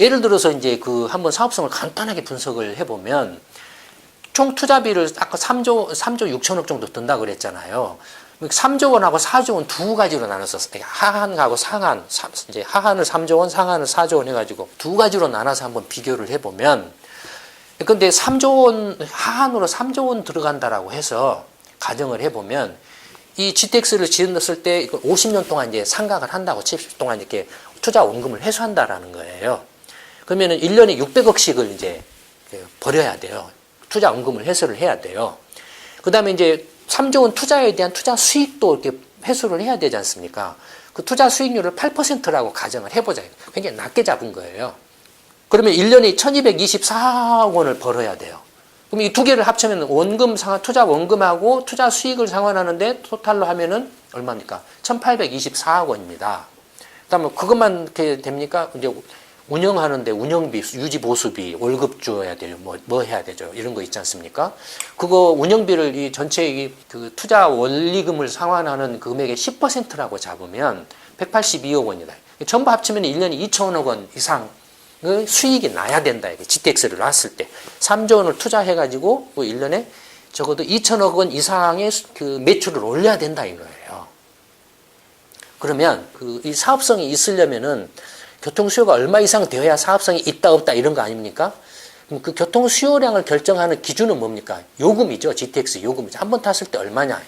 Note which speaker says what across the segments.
Speaker 1: 예를 들어서 이제 그 한번 사업성을 간단하게 분석을 해보면 총 투자비를 아까 3조 6천억 정도 든다 그랬잖아요. 3조 원하고 4조 원 두 가지로 나눴었어요. 하한하고 상한, 이제 하한을 3조 원, 상한을 4조 원 해가지고 두 가지로 나눠서 한번 비교를 해보면, 근데 3조 원, 하한으로 3조 원 들어간다라고 해서 가정을 해보면, 이 GTX를 지었을 때 50년 동안 이제 상각을 한다고, 70년 동안 이렇게 투자 원금을 회수한다라는 거예요. 그러면은 1년에 600억씩을 이제 벌여야 돼요. 투자 원금을 회수를 해야 돼요. 그 다음에 이제 3조 원 투자에 대한 투자 수익도 이렇게 회수를 해야 되지 않습니까? 그 투자 수익률을 8%라고 가정을 해보자. 굉장히 낮게 잡은 거예요. 그러면 1년에 1224억 원을 벌어야 돼요. 그럼 이 두 개를 합치면 원금 상환, 투자 원금하고 투자 수익을 상환하는데 토탈로 하면은 얼마입니까? 1824억 원입니다. 그다음에 그것만 이렇게 됩니까? 이제 운영하는데 운영비, 유지 보수비, 월급 줘야 돼요. 뭐 해야 되죠? 이런 거 있지 않습니까? 그거 운영비를 이 전체 그 투자 원리금을 상환하는 금액의 10%라고 잡으면 182억 원이다. 전부 합치면 1년에 2천억 원 이상의 수익이 나야 된다. 이게 GTX를 놨을 때. 3조 원을 투자해가지고 1년에 적어도 2천억 원 이상의 그 매출을 올려야 된다 이거예요. 그러면 이 사업성이 있으려면은 교통 수요가 얼마 이상 되어야 사업성이 있다 없다 이런 거 아닙니까? 그럼 그 교통 수요량을 결정하는 기준은 뭡니까? 요금이죠. GTX 요금이죠. 한 번 탔을 때 얼마냐?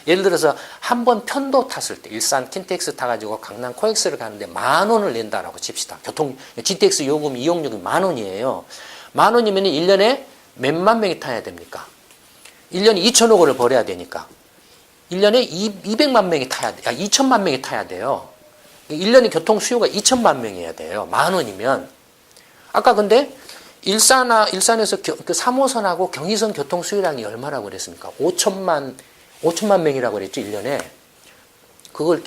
Speaker 1: 예를 들어서 한 번 편도 탔을 때 일산 킨텍스 타가지고 강남 코엑스를 가는데 10,000원을 낸다라고 칩시다. GTX 요금 이용료가 10,000원이에요. 10,000원이면 1년에 몇만 명이 타야 됩니까? 1년에 2천억 원을 벌어야 되니까 1년에 200만 명이 타야 돼. 2천만 명이 타야 돼요. 1년에 교통 수요가 2천만 명이어야 돼요. 10,000원이면. 아까 근데 일산에서 그 3호선하고 경의선 교통 수요량이 얼마라고 그랬습니까? 5천만 명이라고 그랬죠, 1년에. 그걸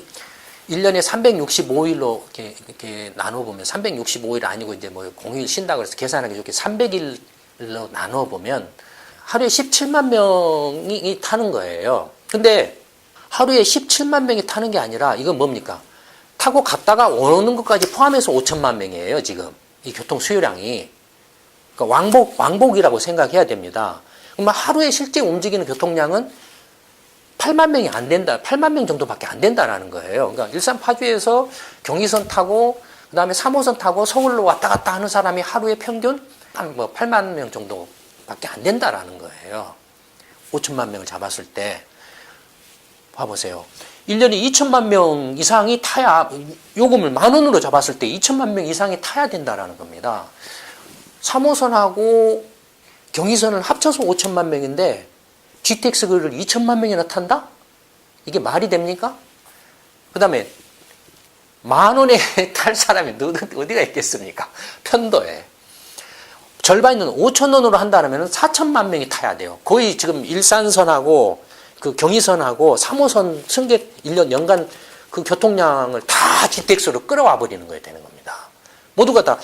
Speaker 1: 1년에 365일로 이렇게 나눠보면, 365일 아니고 이제 뭐 공휴일 쉰다고 그래서 계산하기 좋게 300일로 나눠보면 하루에 17만 명이 타는 거예요. 근데 하루에 17만 명이 타는 게 아니라 이건 뭡니까? 타고 갔다가 오는 것까지 포함해서 5천만 명이에요, 지금. 이 교통 수요량이. 그러니까 왕복이라고 생각해야 됩니다. 그러면 하루에 실제 움직이는 교통량은 8만 명이 안 된다, 8만 명 정도밖에 안 된다라는 거예요. 그러니까 일산 파주에서 경의선 타고, 그 다음에 3호선 타고 서울로 왔다 갔다 하는 사람이 하루에 평균 한 8만 명 정도밖에 안 된다라는 거예요. 5천만 명을 잡았을 때. 봐보세요. 1년에 2천만 명 이상이 타야, 요금을 10,000원으로 잡았을 때 2천만 명 이상이 타야 된다라는 겁니다. 3호선하고 경의선을 합쳐서 5천만 명인데 GTX를 2천만 명이나 탄다? 이게 말이 됩니까? 그 다음에 10,000원에 탈 사람이 어디가 있겠습니까? 편도에. 절반은 5,000원으로 한다면 4천만 명이 타야 돼요. 거의 지금 일산선하고 그 경의선하고 3호선 승객 1년 연간 그 교통량을 다 GTX로 끌어와 버리는 거에 되는 겁니다. 모두가 다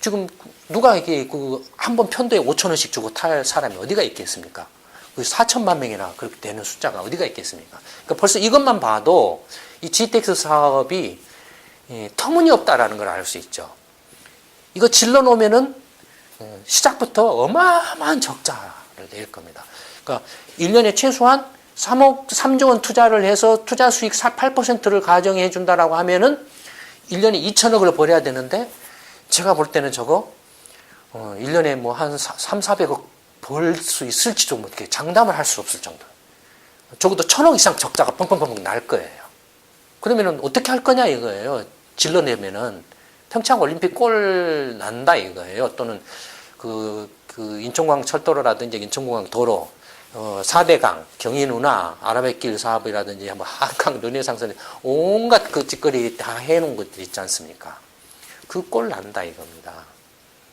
Speaker 1: 지금 누가 이게 그 한 번 편도에 5,000원씩 주고 탈 사람이 어디가 있겠습니까? 그 4천만 명이나 그렇게 되는 숫자가 어디가 있겠습니까? 그러니까 벌써 이것만 봐도 이 GTX 사업이 터무니없다라는 걸 알 수 있죠. 이거 질러 놓으면은 시작부터 어마어마한 적자를 낼 겁니다. 그러니까 1년에 최소한 3조 원 투자를 해서 투자 수익 8%를 가정해 준다라고 하면은 1년에 2천억을 벌어야 되는데 제가 볼 때는 저거 1년에 뭐 한 300~400억 벌 수 있을지도 뭐 이렇게 장담을 할 수 없을 정도. 적어도 1,000억 이상 적자가 뻥뻥뻥 날 거예요. 그러면은 어떻게 할 거냐 이거예요. 질러내면은 평창 올림픽 꼴 난다 이거예요. 또는 그 인천공항 철도로라든지 인천공항 도로 4대강, 경인운하, 아라뱃길 사업이라든지 뭐 한강 르네상스 온갖 그 짓거리 다 해놓은 것들 있지 않습니까? 그 꼴 난다 이겁니다.